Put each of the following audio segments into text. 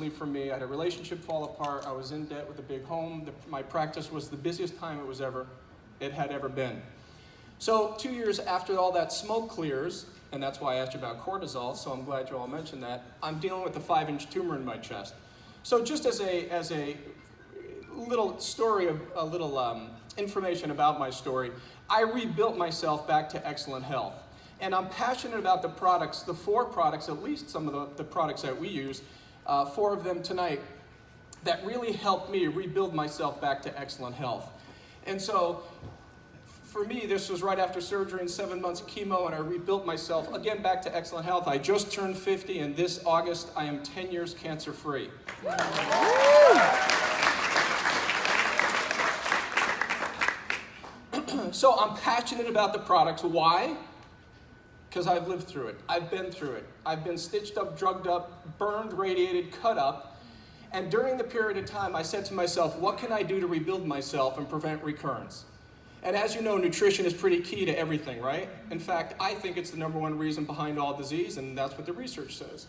for me. I had a relationship fall apart. I was in debt with a big home. My practice was the busiest time it had ever been. So 2 years after all that smoke clears, and that's why I asked you about cortisol, so I'm glad you all mentioned that, I'm dealing with a 5-inch tumor in my chest. So just as a little story, a little information about my story, I rebuilt myself back to excellent health. And I'm passionate about the products, the 4 products, at least some of the products that we use, 4 of them tonight, that really helped me rebuild myself back to excellent health. And so, for me, this was right after surgery and 7 months of chemo, and I rebuilt myself again back to excellent health. I just turned 50, and this August I am 10 years cancer-free. So I'm passionate about the products. Why? Because I've lived through it. I've been through it. I've been stitched up, drugged up, burned, radiated, cut up. And during the period of time, I said to myself, what can I do to rebuild myself and prevent recurrence? And as you know, nutrition is pretty key to everything, right? In fact, I think it's the #1 reason behind all disease, and that's what the research says.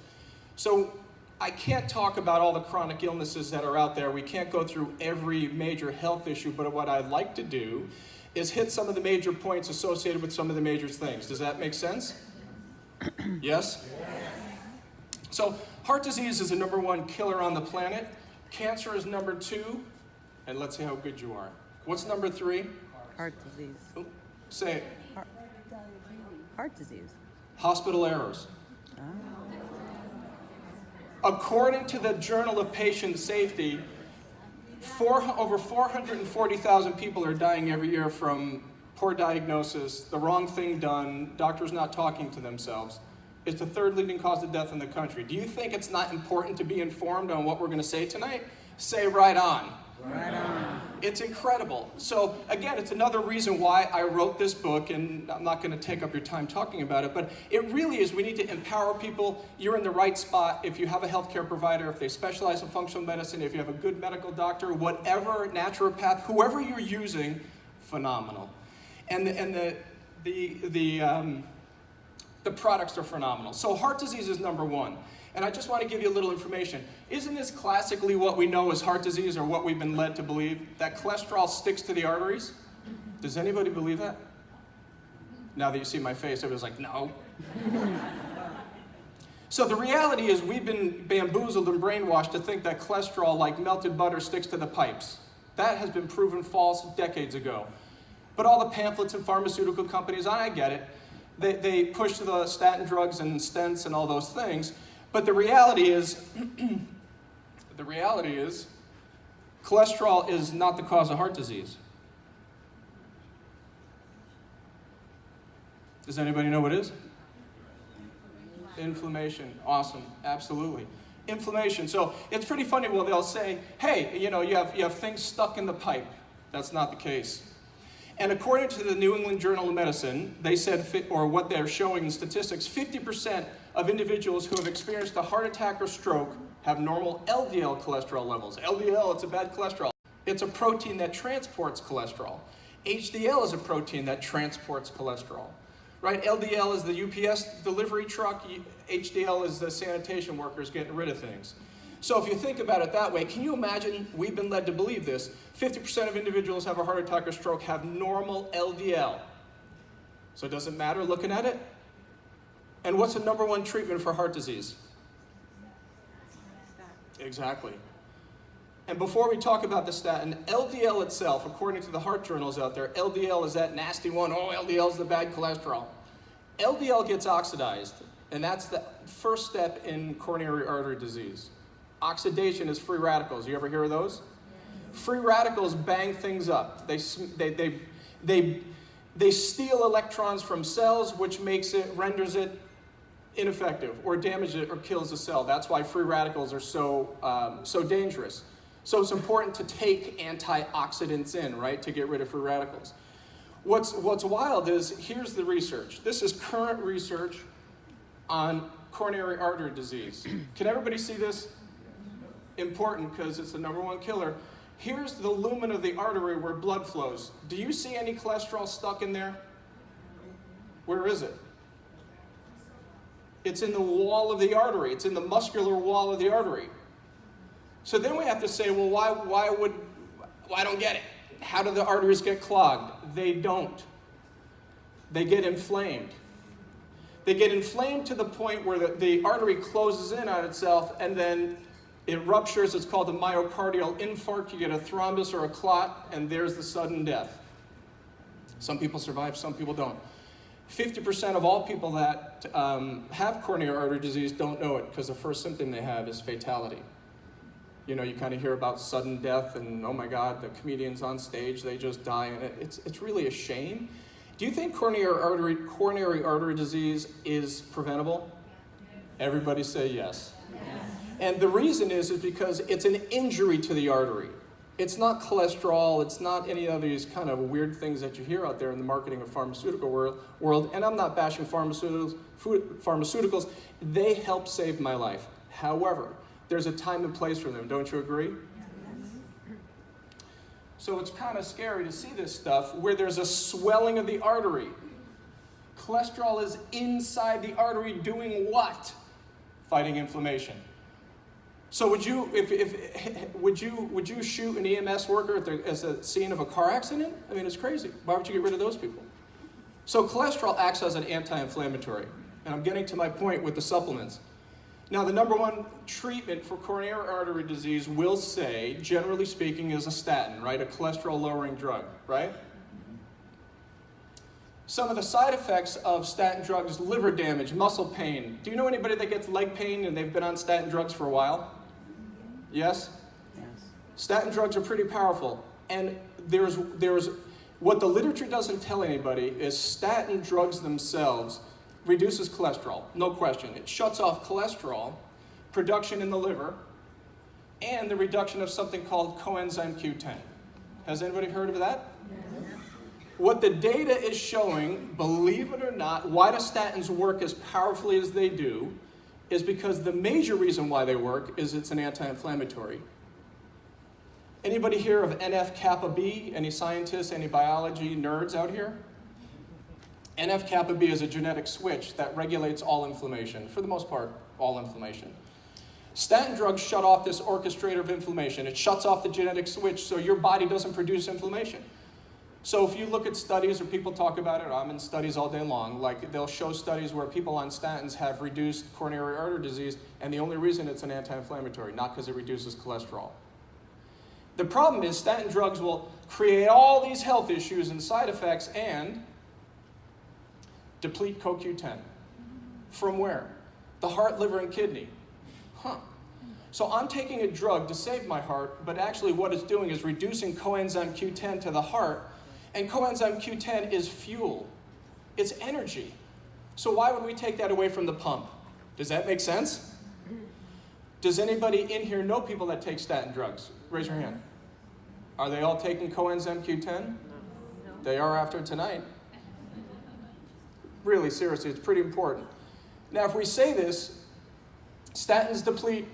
So I can't talk about all the chronic illnesses that are out there. We can't go through every major health issue, but what I'd like to do is hit some of the major points associated with some of the major things. Does that make sense? Yes? So heart disease is the #1 killer on the planet. Cancer is #2. And let's see how good you are. What's #3? Heart disease. Oh, say it. Heart disease. Hospital errors. Oh. According to the Journal of Patient Safety, over 440,000 people are dying every year from poor diagnosis, the wrong thing done, doctors not talking to themselves. It's the 3rd leading cause of death in the country. Do you think it's not important to be informed on what we're going to say tonight? Say right on. Right on. It's incredible. So again, it's another reason why I wrote this book, and I'm not going to take up your time talking about it, but it really is, we need to empower people. You're in the right spot if you have a healthcare provider, if they specialize in functional medicine, if you have a good medical doctor, whatever, naturopath, whoever you're using, phenomenal. And the products are phenomenal. So heart disease is #1. And I just want to give you a little information. Isn't this classically what we know as heart disease, or what we've been led to believe? That cholesterol sticks to the arteries? Does anybody believe that? Now that you see my face, everybody's like, no. So the reality is we've been bamboozled and brainwashed to think that cholesterol, like melted butter, sticks to the pipes. That has been proven false decades ago. But all the pamphlets and pharmaceutical companies, and I get it, they push the statin drugs and stents and all those things. But the reality is, cholesterol is not the cause of heart disease. Does anybody know what it is? Inflammation. Awesome. Absolutely. Inflammation. So it's pretty funny. Well, they'll say, hey, you have things stuck in the pipe. That's not the case. And according to the New England Journal of Medicine, they said, or what they're showing in statistics, 50% of individuals who have experienced a heart attack or stroke have normal LDL cholesterol levels. LDL, it's a bad cholesterol. It's a protein that transports cholesterol. HDL is a protein that transports cholesterol. Right? LDL is the UPS delivery truck. HDL is the sanitation workers getting rid of things. So if you think about it that way, can you imagine, we've been led to believe this, 50% of individuals who have a heart attack or stroke have normal LDL. So does it matter looking at it? And what's the #1 treatment for heart disease? Exactly. And before we talk about the statin, LDL itself, according to the heart journals out there, LDL is that nasty one, oh, LDL is the bad cholesterol. LDL gets oxidized, and that's the first step in coronary artery disease. Oxidation is free radicals. You ever hear of those? Free radicals bang things up. They steal electrons from cells, which renders it ineffective, or damages it, or kills the cell. That's why free radicals are so dangerous. So it's important to take antioxidants in, right, to get rid of free radicals. What's wild is, here's the research. This is current research on coronary artery disease. Can everybody see this? Important, because it's the #1 killer. Here's the lumen of the artery where blood flows. Do you see any cholesterol stuck in there? Where is it? It's in the wall of the artery. It's in the muscular wall of the artery. So then we have to say, well, why I don't get it. How do the arteries get clogged? They don't. They get inflamed. They get inflamed to the point where the artery closes in on itself and then it ruptures. It's called a myocardial infarct. You get a thrombus or a clot, and there's the sudden death. Some people survive, some people don't. 50% of all people that have coronary artery disease don't know it because the first symptom they have is fatality. You know, you kind of hear about sudden death and, oh my God, the comedians on stage, they just die. And it's really a shame. Do you think coronary artery disease is preventable? Everybody say yes. Yes. And the reason is because it's an injury to the artery. It's not cholesterol, it's not any of these kind of weird things that you hear out there in the marketing of pharmaceutical world. And I'm not bashing pharmaceuticals. They help save my life. However, there's a time and place for them, don't you agree? So it's kind of scary to see this stuff where there's a swelling of the artery. Cholesterol is inside the artery doing what? Fighting inflammation. So would you shoot an EMS worker at the scene of a car accident? I mean, it's crazy. Why would you get rid of those people? So cholesterol acts as an anti-inflammatory. And I'm getting to my point with the supplements. Now, the number one treatment for coronary artery disease will say, generally speaking, is a statin, right? A cholesterol-lowering drug, right? Some of the side effects of statin drugs, liver damage, muscle pain. Do you know anybody that gets leg pain and they've been on statin drugs for a while? Yes? Yes. Statin drugs are pretty powerful. And there's what the literature doesn't tell anybody is statin drugs themselves reduces cholesterol, no question. It shuts off cholesterol production in the liver and the reduction of something called coenzyme Q10. Has anybody heard of that? Yes. What the data is showing, believe it or not, why the statins work as powerfully as they do is because the major reason why they work is it's an anti-inflammatory. Anybody hear of NF-kappa B? Any scientists, any biology nerds out here? NF-kappa B is a genetic switch that regulates all inflammation, for the most part, all inflammation. Statin drugs shut off this orchestrator of inflammation. It shuts off the genetic switch so your body doesn't produce inflammation. So if you look at studies or people talk about it, I'm in studies all day long, like they'll show studies where people on statins have reduced coronary artery disease, and the only reason it's an anti-inflammatory, not because it reduces cholesterol. The problem is statin drugs will create all these health issues and side effects and deplete CoQ10. From where? The heart, liver, and kidney. So I'm taking a drug to save my heart, but actually what it's doing is reducing coenzyme Q10 to the heart, and coenzyme Q10 is fuel. It's energy. So why would we take that away from the pump? Does that make sense? Does anybody in here know people that take statin drugs? Raise your hand. Are they all taking coenzyme Q10? No. They are after tonight. Really, seriously, it's pretty important. Now, if we say this, statins deplete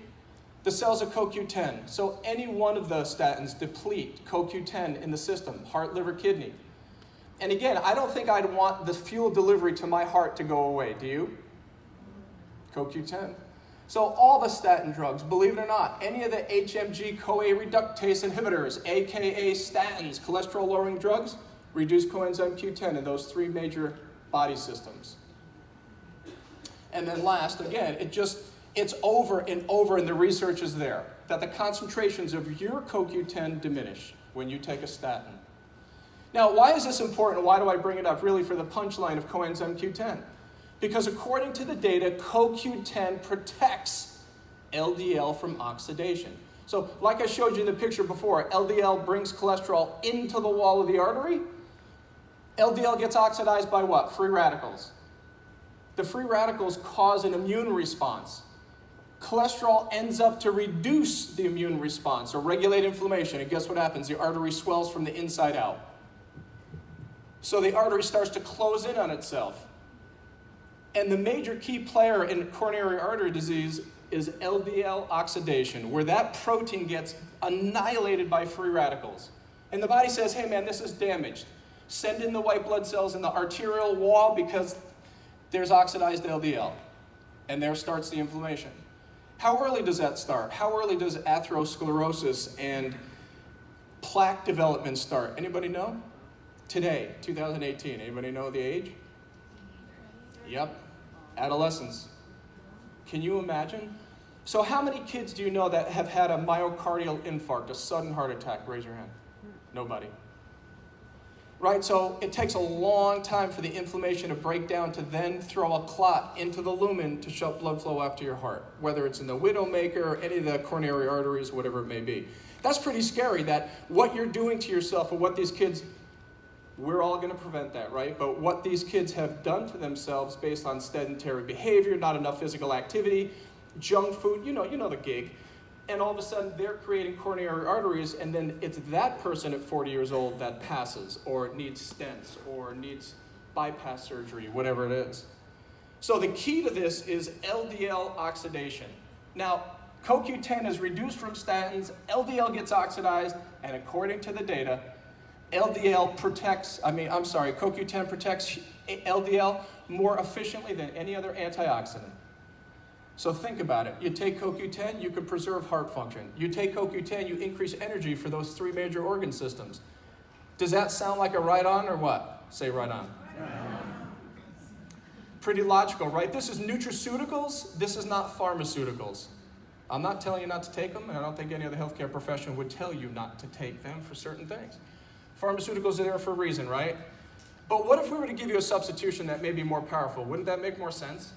the cells of CoQ10. So any one of the statins deplete CoQ10 in the system, heart, liver, kidney. And again, I don't think I'd want the fuel delivery to my heart to go away, do you? CoQ10. So all the statin drugs, believe it or not, any of the HMG-CoA reductase inhibitors, aka statins, cholesterol-lowering drugs, reduce coenzyme Q10 in those three major body systems. And then last, again, it's over and over, and the research is there, that the concentrations of your CoQ10 diminish when you take a statin. Now, why is this important? Why do I bring it up? Really for the punchline of coenzyme Q10. Because according to the data, CoQ10 protects LDL from oxidation. So like I showed you in the picture before, LDL brings cholesterol into the wall of the artery. LDL gets oxidized by what? Free radicals. The free radicals cause an immune response. Cholesterol ends up to reduce the immune response or regulate inflammation. And guess what happens? The artery swells from the inside out. So the artery starts to close in on itself. And the major key player in coronary artery disease is LDL oxidation, where that protein gets annihilated by free radicals. And the body says, hey man, this is damaged. Send in the white blood cells in the arterial wall because there's oxidized LDL. And there starts the inflammation. How early does that start? How early does atherosclerosis and plaque development start? Anybody know? Today, 2018. Anybody know the age? Yep, adolescence. Can you imagine? So how many kids do you know that have had a myocardial infarct, a sudden heart attack? Raise your hand. Nobody. Right, so it takes a long time for the inflammation to break down to then throw a clot into the lumen to shut blood flow out to your heart, whether it's in the widowmaker, any of the coronary arteries, whatever it may be. That's pretty scary, that what you're doing to yourself or what these kids, we're all going to prevent that, right? But what these kids have done to themselves based on sedentary behavior, not enough physical activity, junk food, you know the gig. And all of a sudden, they're creating coronary arteries, and then it's that person at 40 years old that passes, or needs stents, or needs bypass surgery, whatever it is. So the key to this is LDL oxidation. Now, CoQ10 is reduced from statins, LDL gets oxidized, and according to the data, CoQ10 protects LDL more efficiently than any other antioxidant. So think about it. You take CoQ10, you can preserve heart function. You take CoQ10, you increase energy for those 3 major organ systems. Does that sound like a right on or what? Say right on. Pretty logical, right? This is nutraceuticals. This is not pharmaceuticals. I'm not telling you not to take them, and I don't think any other healthcare professional would tell you not to take them for certain things. Pharmaceuticals are there for a reason, right? But what if we were to give you a substitution that may be more powerful? Wouldn't that make more sense?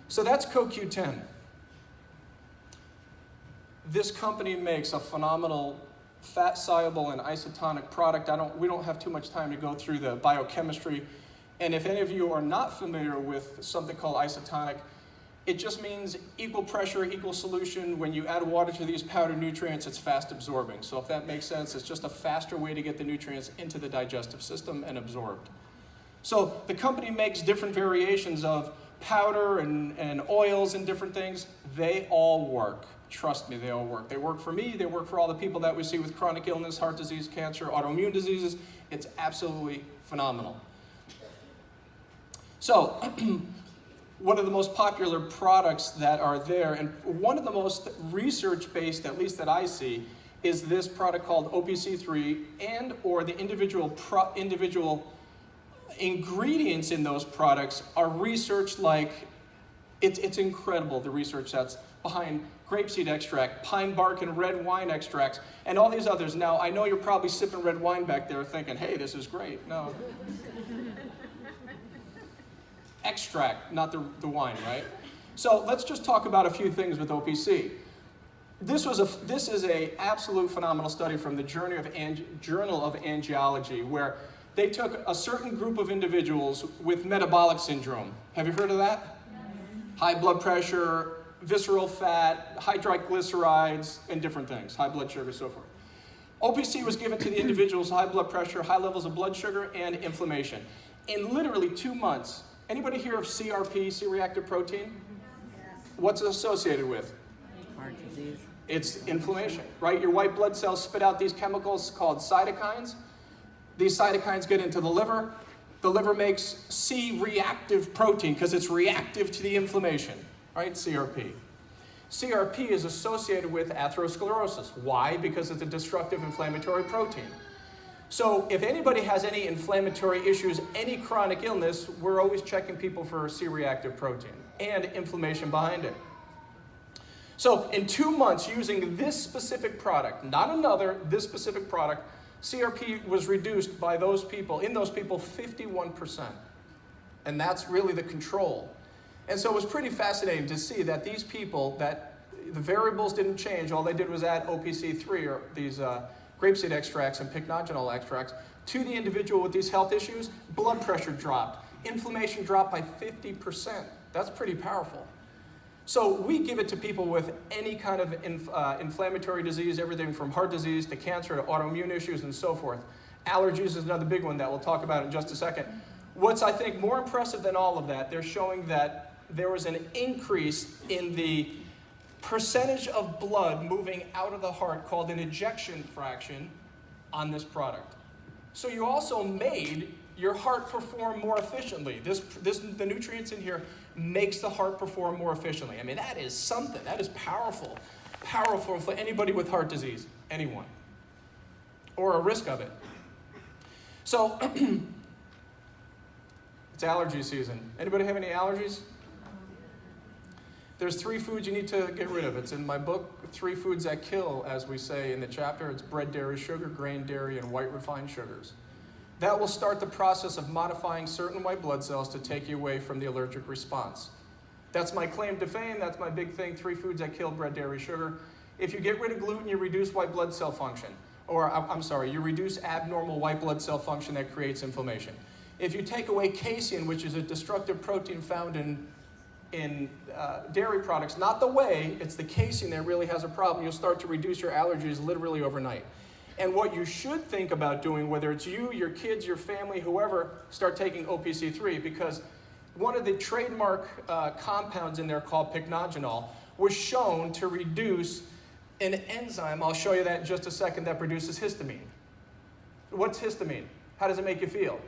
So that's CoQ10. This company makes a phenomenal fat-soluble and isotonic product. We don't have too much time to go through the biochemistry. And if any of you are not familiar with something called isotonic, it just means equal pressure, equal solution. When you add water to these powder nutrients, it's fast absorbing. So if that makes sense, it's just a faster way to get the nutrients into the digestive system and absorbed. So the company makes different variations of powder and oils and different things. They all work. Trust me, they all work. They work for me. They work for all the people that we see with chronic illness, heart disease, cancer, autoimmune diseases. It's absolutely phenomenal. So one of the most popular products that are there, and one of the most research-based, at least that I see, is this product called OPC3 and or the individual ingredients in those products are researched like, it's incredible, the research that's behind grapeseed extract, pine bark and red wine extracts, and all these others. Now, I know you're probably sipping red wine back there thinking, hey, this is great. No. Extract, not the wine, right? So let's just talk about a few things with OPC. This is a absolute phenomenal study from the Journal of Angiology, where they took a certain group of individuals with metabolic syndrome. Have you heard of that? High blood pressure, visceral fat, high triglycerides, and different things, high blood sugar, so forth. OPC was given to the individuals, high blood pressure, high levels of blood sugar, and inflammation. In literally 2 months, anybody hear of CRP, C-reactive protein? What's it associated with? Heart disease. It's inflammation, right? Your white blood cells spit out these chemicals called cytokines. These cytokines get into the liver. The liver makes C-reactive protein because it's reactive to the inflammation, right? CRP. CRP is associated with atherosclerosis. Why? Because it's a destructive inflammatory protein. So if anybody has any inflammatory issues, any chronic illness, we're always checking people for C-reactive protein and inflammation behind it. So in 2 months, using this specific product, not another, this specific product, CRP was reduced by those people, in those people, 51%. And that's really the control. And so it was pretty fascinating to see that these people, that the variables didn't change, all they did was add OPC3, or these grapeseed extracts and pycnogenol extracts, to the individual with these health issues. Blood pressure dropped. Inflammation dropped by 50%. That's pretty powerful. So we give it to people with any kind of inflammatory disease, everything from heart disease to cancer to autoimmune issues and so forth. Allergies is another big one that we'll talk about in just a second. What's, I think, more impressive than all of that, they're showing that there was an increase in the percentage of blood moving out of the heart called an ejection fraction on this product. So you also made your heart perform more efficiently. The nutrients in here makes the heart perform more efficiently. I mean, that is something. That is powerful. Powerful for anybody with heart disease. Anyone. Or a risk of it. So, it's allergy season. Anybody have any allergies? There's 3 foods you need to get rid of. It's in my book, 3 Foods That Kill, as we say in the chapter. It's bread, dairy, sugar, grain, dairy, and white refined sugars. That will start the process of modifying certain white blood cells to take you away from the allergic response. That's my claim to fame. That's my big thing, 3 foods that kill: bread, dairy, sugar. If you get rid of gluten, you reduce white blood cell function. Or, I'm sorry, you reduce abnormal white blood cell function that creates inflammation. If you take away casein, which is a destructive protein found in dairy products, not the whey, it's the casein that really has a problem, you'll start to reduce your allergies literally overnight. And what you should think about doing, whether it's you, your kids, your family, whoever, start taking OPC3, because one of the trademark compounds in there called pycnogenol was shown to reduce an enzyme, I'll show you that in just a second, that produces histamine. What's histamine? How does it make you feel?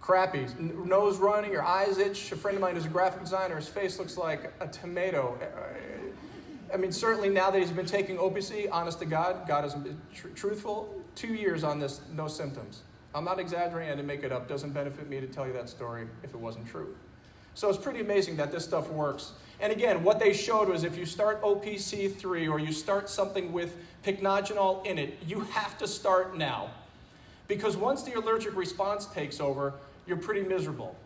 Crappy. Nose running, your eyes itch. A friend of mine who's a graphic designer, his face looks like a tomato. I mean, certainly now that he's been taking OPC, honest to God, God is truthful, 2 years on this, no symptoms. I'm not exaggerating, I didn't make it up. Doesn't benefit me to tell you that story if it wasn't true. So it's pretty amazing that this stuff works. And again, what they showed was if you start OPC3 or you start something with pycnogenol in it, you have to start now. Because once the allergic response takes over, you're pretty miserable.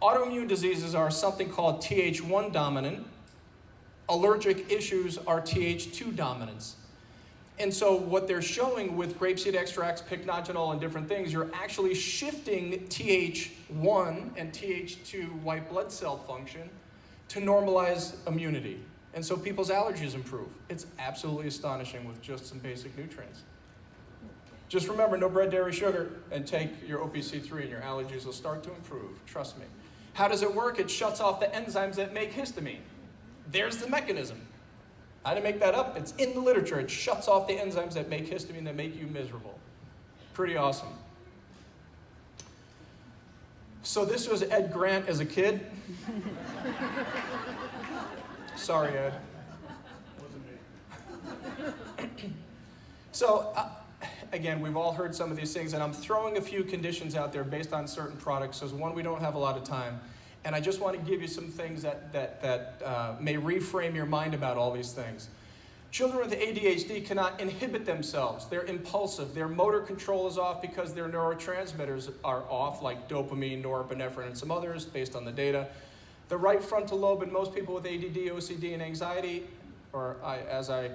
Autoimmune diseases are something called Th1 dominant. Allergic issues are Th2 dominance. And so what they're showing with grapeseed extracts, pycnogenol, and different things, you're actually shifting Th1 and Th2 white blood cell function to normalize immunity. And so people's allergies improve. It's absolutely astonishing with just some basic nutrients. Just remember, no bread, dairy, sugar, and take your OPC3 and your allergies will start to improve. Trust me. How does it work? It shuts off the enzymes that make histamine. There's the mechanism. I didn't make that up. It's in the literature. It shuts off the enzymes that make histamine that make you miserable. Pretty awesome. So this was Ed Grant as a kid. Sorry, Ed. Wasn't me. So, again, we've all heard some of these things, and I'm throwing a few conditions out there based on certain products. So, one, we don't have a lot of time. And I just want to give you some things that may reframe your mind about all these things. Children with ADHD cannot inhibit themselves. They're impulsive. Their motor control is off because their neurotransmitters are off, like dopamine, norepinephrine, and some others based on the data. The right frontal lobe in most people with ADD, OCD, and anxiety, as I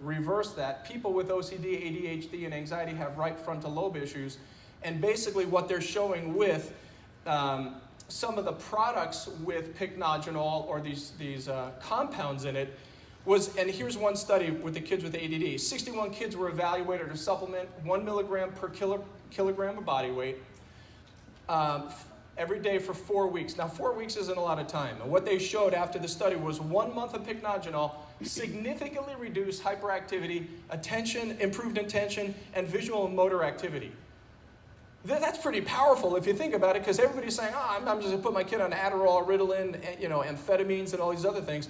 reverse that, people with OCD, ADHD, and anxiety have right frontal lobe issues. And basically what they're showing with some of the products with pycnogenol or these compounds in it was, and here's one study with the kids with ADD. 61 kids were evaluated to supplement 1 milligram per kilogram of body weight every day for 4 weeks. Now, 4 weeks isn't a lot of time. And what they showed after the study was 1 month of pycnogenol significantly reduced hyperactivity, attention, improved attention, and visual and motor activity. That's pretty powerful if you think about it, because everybody's saying, I'm just going to put my kid on Adderall, Ritalin, amphetamines, and all these other things.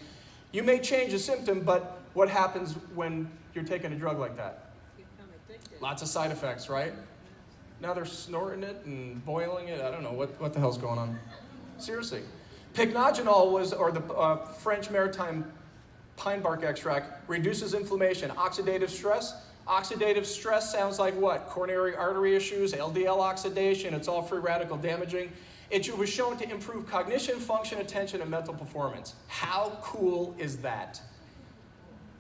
You may change a symptom, but what happens when you're taking a drug like that? Lots of side effects, right? Now they're snorting it and boiling it. I don't know what the hell's going on. Seriously. Pycnogenol or the French maritime pine bark extract reduces inflammation, oxidative stress. Oxidative stress sounds like what? Coronary artery issues, LDL oxidation. It's all free radical damaging. It was shown to improve cognition, function, attention, and mental performance. How cool is that?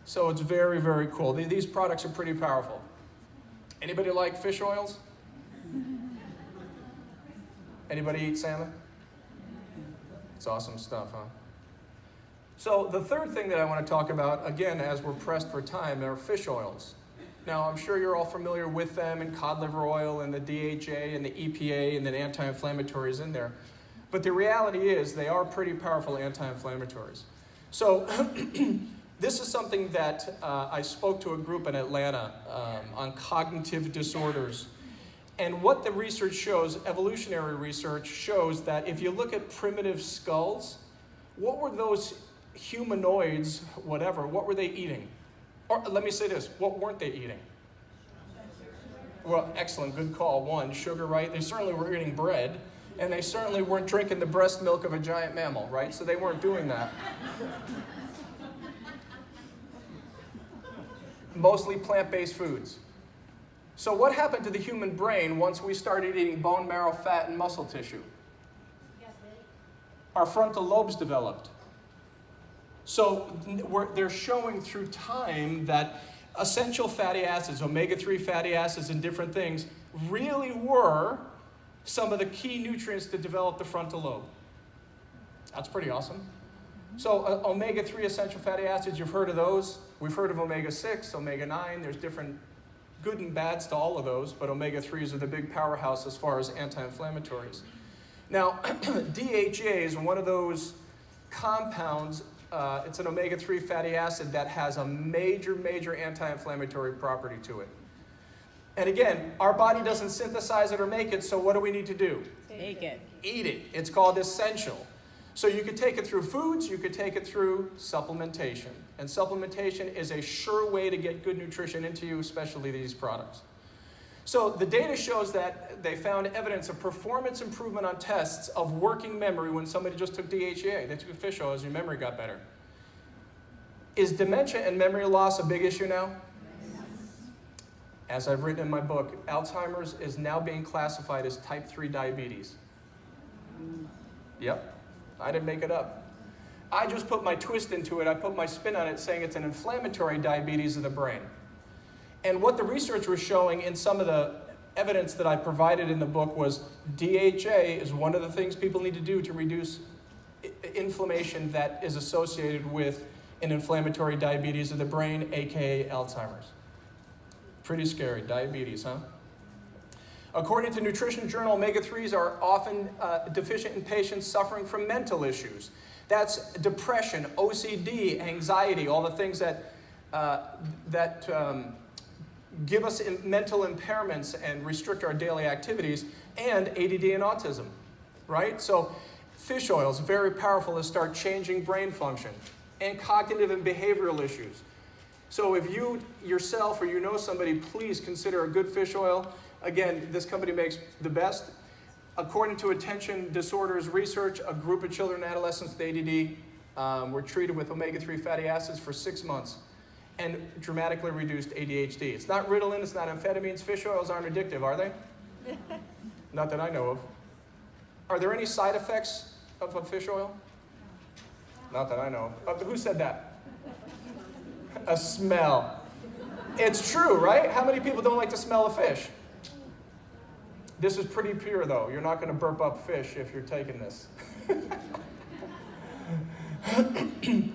So it's very, very cool. These products are pretty powerful. Anybody like fish oils? Anybody eat salmon? It's awesome stuff, huh? So the third thing that I want to talk about, again, as we're pressed for time, are fish oils. Now, I'm sure you're all familiar with them, and cod liver oil, and the DHA, and the EPA, and the anti-inflammatories in there. But the reality is they are pretty powerful anti-inflammatories. So this is something that I spoke to a group in Atlanta on cognitive disorders. And what the research shows, evolutionary research shows that if you look at primitive skulls, what were those humanoids, whatever, what were they eating? Or let me say this, what weren't they eating? Well, excellent, good call. One, sugar, right? They certainly were eating bread, and they certainly weren't drinking the breast milk of a giant mammal, right? So they weren't doing that. Mostly plant-based foods. So what happened to the human brain once we started eating bone marrow, fat, and muscle tissue? Our frontal lobes developed. So they're showing through time that essential fatty acids, omega-3 fatty acids and different things, really were some of the key nutrients to develop the frontal lobe. That's pretty awesome. So omega-3 essential fatty acids, you've heard of those. We've heard of omega-6, omega-9. There's different good and bads to all of those, but omega-3s are the big powerhouse as far as anti-inflammatories. Now, DHA is one of those compounds. It's an omega-3 fatty acid that has a major, major anti-inflammatory property to it. And again, our body doesn't synthesize it or make it, so what do we need to do? Take it. Eat it. It's called essential. So you could take it through foods, you could take it through supplementation. And supplementation is a sure way to get good nutrition into you, especially these products. So the data shows that they found evidence of performance improvement on tests of working memory when somebody just took DHEA. They took fish oil as your memory got better. Is dementia and memory loss a big issue now? Yes. As I've written in my book, Alzheimer's is now being classified as type 3 diabetes. Yep, I didn't make it up. I just put my twist into it. I put my spin on it saying it's an inflammatory diabetes of the brain. And what the research was showing in some of the evidence that I provided in the book was DHA is one of the things people need to do to reduce inflammation that is associated with an inflammatory diabetes of the brain, aka Alzheimer's. Pretty scary, diabetes, huh? According to Nutrition Journal, omega-3s are often deficient in patients suffering from mental issues. That's depression, OCD, anxiety, all the things that give us mental impairments and restrict our daily activities, and ADD and autism, right? So fish oil is very powerful to start changing brain function, and cognitive and behavioral issues. So if you yourself or you know somebody, please consider a good fish oil. Again, this company makes the best. According to attention disorders research, a group of children and adolescents with ADD were treated with omega-3 fatty acids for 6 months and dramatically reduced ADHD. It's not Ritalin, it's not amphetamines. Fish oils aren't addictive, are they? Not that I know of. Are there any side effects of a fish oil? Not that I know of. Who said that? A smell. It's true, right? How many people don't like the smell of fish? This is pretty pure, though. You're not going to burp up fish if you're taking this.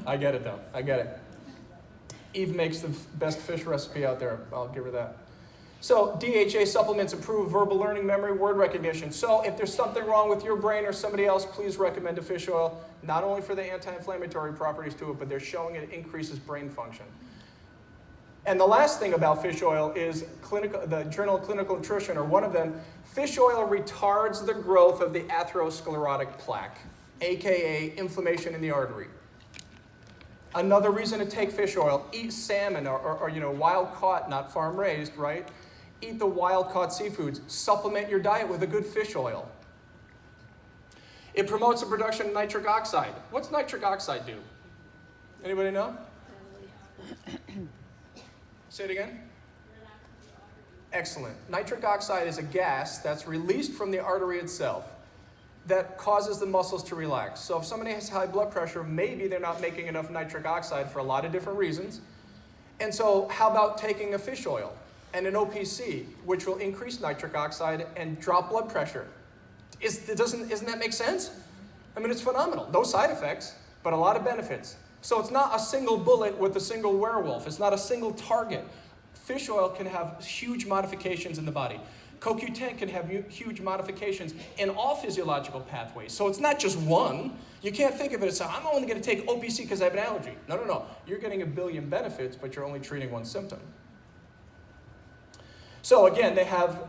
I get it, though. I get it. Eve makes the best fish recipe out there. I'll give her that. So DHA supplements improve verbal learning, memory, word recognition. So if there's something wrong with your brain or somebody else, please recommend a fish oil, not only for the anti-inflammatory properties to it, but they're showing it increases brain function. And the last thing about fish oil is the Journal of Clinical Nutrition, or one of them, fish oil retards the growth of the atherosclerotic plaque, aka inflammation in the artery. Another reason to take fish oil, eat salmon or wild caught, not farm raised, right? Eat the wild caught seafoods. Supplement your diet with a good fish oil. It promotes the production of nitric oxide. What's nitric oxide do? Anybody know? Say it again. Excellent. Nitric oxide is a gas that's released from the artery itself that causes the muscles to relax. So if somebody has high blood pressure, maybe they're not making enough nitric oxide for a lot of different reasons. And so how about taking a fish oil and an OPC, which will increase nitric oxide and drop blood pressure? Doesn't that make sense? I mean, it's phenomenal. No side effects, but a lot of benefits. So it's not a single bullet with a single werewolf. It's not a single target. Fish oil can have huge modifications in the body. CoQ10 can have huge modifications in all physiological pathways. So it's not just one. You can't think of it as, I'm only going to take OPC because I have an allergy. No. You're getting a billion benefits, but you're only treating one symptom. So again, they have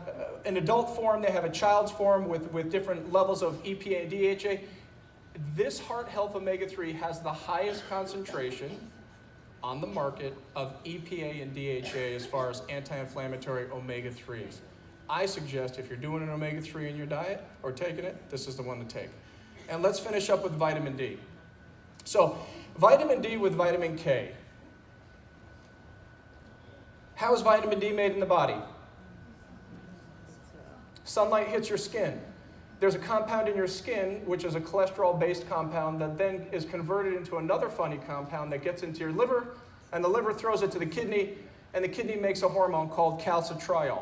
an adult form, they have a child's form with different levels of EPA and DHA. This heart health omega-3 has the highest concentration on the market of EPA and DHA as far as anti-inflammatory omega-3s. I suggest if you're doing an omega-3 in your diet or taking it, this is the one to take. And let's finish up with vitamin D. So vitamin D with vitamin K. How is vitamin D made in the body? Sunlight hits your skin. There's a compound in your skin, which is a cholesterol-based compound that then is converted into another funny compound that gets into your liver, and the liver throws it to the kidney, and the kidney makes a hormone called calcitriol.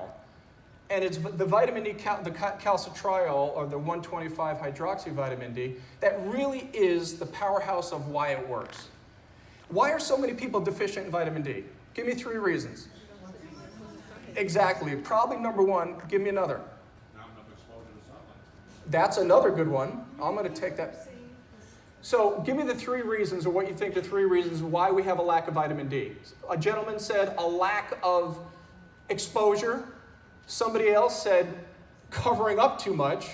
And it's the vitamin D, the calcitriol, or the 125 hydroxy vitamin D, that really is the powerhouse of why it works. Why are so many people deficient in vitamin D? Give me 3 reasons. Exactly. Probably number 1. Give me another. That's another good one. I'm going to take that. So give me the 3 reasons, or what you think the 3 reasons why we have a lack of vitamin D. A gentleman said a lack of exposure. Somebody else said covering up too much.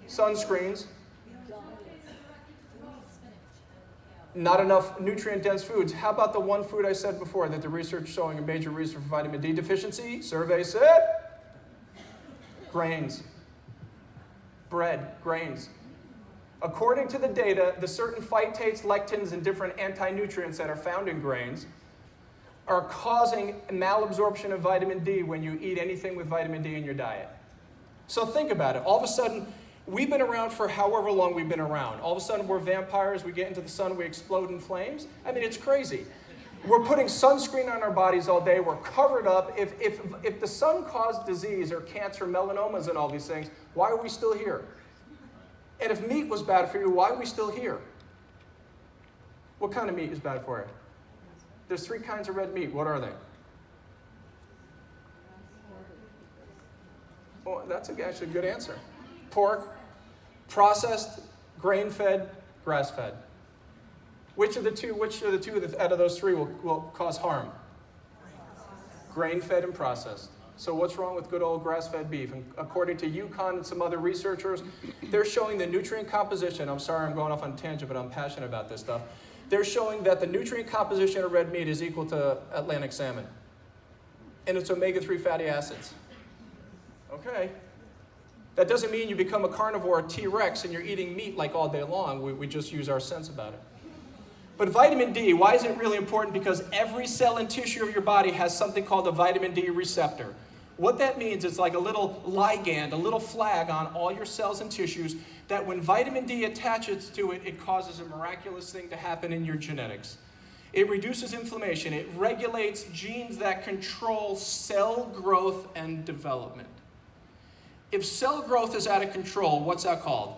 Sunscreens. Not enough nutrient-dense foods. How about the one food I said before that the research showing a major reason for vitamin D deficiency? Survey said grains. Bread, grains. According to the data, the certain phytates, lectins, and different anti-nutrients that are found in grains are causing malabsorption of vitamin D when you eat anything with vitamin D in your diet. So think about it. All of a sudden, we've been around for however long we've been around. All of a sudden, we're vampires. We get into the sun. We explode in flames. I mean, it's crazy. We're putting sunscreen on our bodies all day. We're covered up. If the sun caused disease or cancer, melanomas, and all these things, why are we still here? And if meat was bad for you, why are we still here? What kind of meat is bad for you? There's 3 kinds of red meat. What are they? Well, that's actually a good answer. Pork, processed, grain-fed, grass-fed. Which of the two out of those 3 will cause harm? Grain-fed and processed. So what's wrong with good old grass-fed beef? And according to UConn and some other researchers, they're showing the nutrient composition. I'm sorry I'm going off on a tangent, but I'm passionate about this stuff. They're showing that the nutrient composition of red meat is equal to Atlantic salmon. And it's omega-3 fatty acids. Okay. That doesn't mean you become a carnivore, a T-Rex, and you're eating meat like all day long. We just use our sense about it. But vitamin D, why is it really important? Because every cell and tissue of your body has something called a vitamin D receptor. What that means is like a little ligand, a little flag on all your cells and tissues that when vitamin D attaches to it, it causes a miraculous thing to happen in your genetics. It reduces inflammation. It regulates genes that control cell growth and development. If cell growth is out of control, what's that called?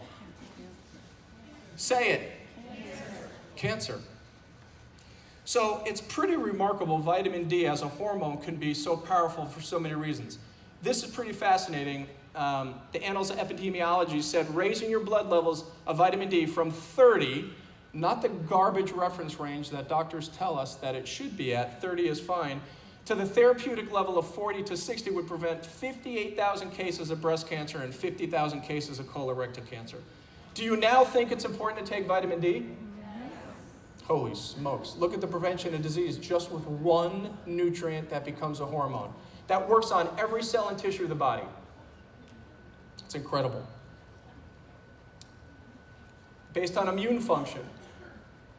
Say it. Cancer. So it's pretty remarkable vitamin D as a hormone can be so powerful for so many reasons. This is pretty fascinating. The Annals of Epidemiology said raising your blood levels of vitamin D from 30, not the garbage reference range that doctors tell us that it should be at, 30 is fine, to the therapeutic level of 40 to 60 would prevent 58,000 cases of breast cancer and 50,000 cases of colorectal cancer. Do you now think it's important to take vitamin D? Holy smokes. Look at the prevention of disease just with one nutrient that becomes a hormone. That works on every cell and tissue of the body. It's incredible. Based on immune function,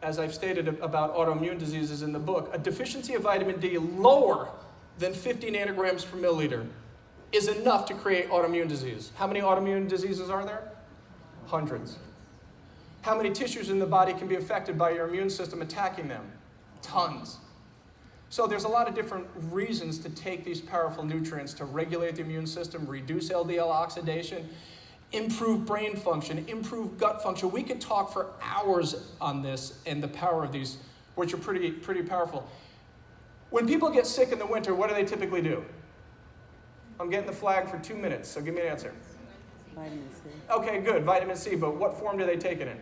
as I've stated about autoimmune diseases in the book, a deficiency of vitamin D lower than 50 nanograms per milliliter is enough to create autoimmune disease. How many autoimmune diseases are there? Hundreds. How many tissues in the body can be affected by your immune system attacking them? Tons. So there's a lot of different reasons to take these powerful nutrients to regulate the immune system, reduce LDL oxidation, improve brain function, improve gut function. We could talk for hours on this and the power of these, which are pretty powerful. When people get sick in the winter, what do they typically do? I'm getting the flag for 2 minutes, so give me an answer. Vitamin C. Okay, good, vitamin C, but what form do they take it in?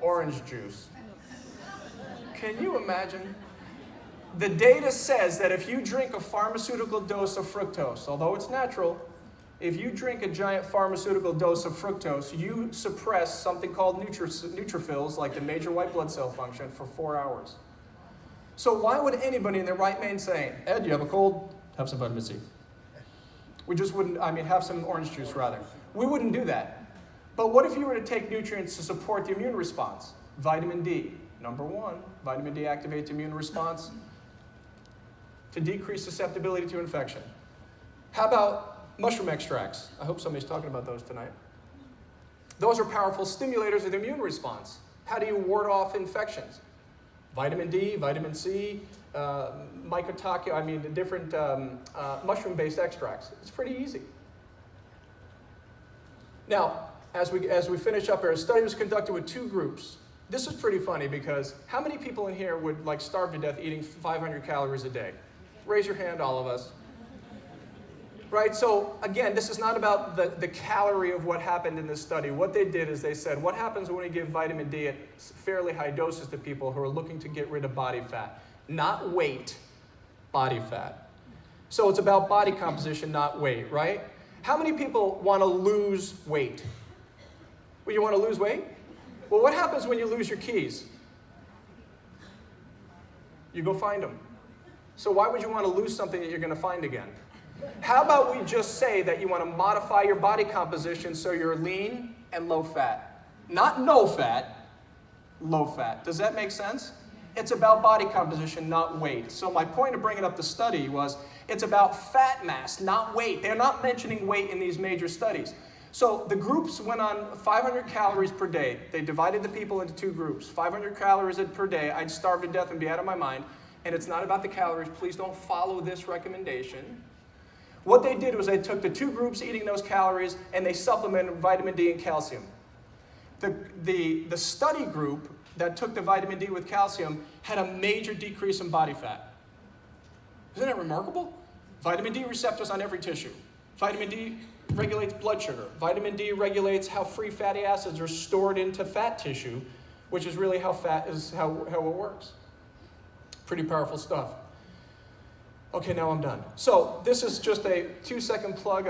Orange juice. Can you imagine? the data says that if you drink a pharmaceutical dose of fructose, although it's natural, if you drink a giant pharmaceutical dose of fructose, you suppress something called neutrophils, like the major white blood cell function, for 4 hours. So why would anybody in their right mind say, Ed, you have a cold? Have some vitamin C. We just wouldn't, have some orange juice rather. We wouldn't do that. But what if you were to take nutrients to support the immune response? Vitamin D, number one. Vitamin D activates the immune response to decrease susceptibility to infection. How about mushroom extracts? I hope somebody's talking about those tonight. Those are powerful stimulators of the immune response. How do you ward off infections? Vitamin D, vitamin C, the different mushroom-based extracts. It's pretty easy. Now, as we finish up here, a study was conducted with 2 groups. This is pretty funny because how many people in here would starve to death eating 500 calories a day? Raise your hand, all of us. Right, so again, this is not about the calorie of what happened in this study. What they did is they said, what happens when we give vitamin D at fairly high doses to people who are looking to get rid of body fat? Not weight, body fat. So it's about body composition, not weight, right? How many people want to lose weight? Well, you want to lose weight? Well, what happens when you lose your keys? You go find them. So why would you want to lose something that you're going to find again? How about we just say that you want to modify your body composition so you're lean and low fat? Not no fat, low fat. Does that make sense? It's about body composition, not weight. So my point of bringing up the study was it's about fat mass, not weight. They're not mentioning weight in these major studies. So the groups went on 500 calories per day. They divided the people into 2 groups. 500 calories per day. I'd starve to death and be out of my mind. And it's not about the calories. Please don't follow this recommendation. What they did was they took the 2 groups eating those calories and they supplemented vitamin D and calcium. The study group that took the vitamin D with calcium had a major decrease in body fat. Isn't that remarkable? Vitamin D receptors on every tissue. Vitamin D regulates blood sugar. Vitamin D regulates how free fatty acids are stored into fat tissue, which is really how fat is how it works. Pretty powerful stuff. Okay, now I'm done. So this is just a 2-second plug.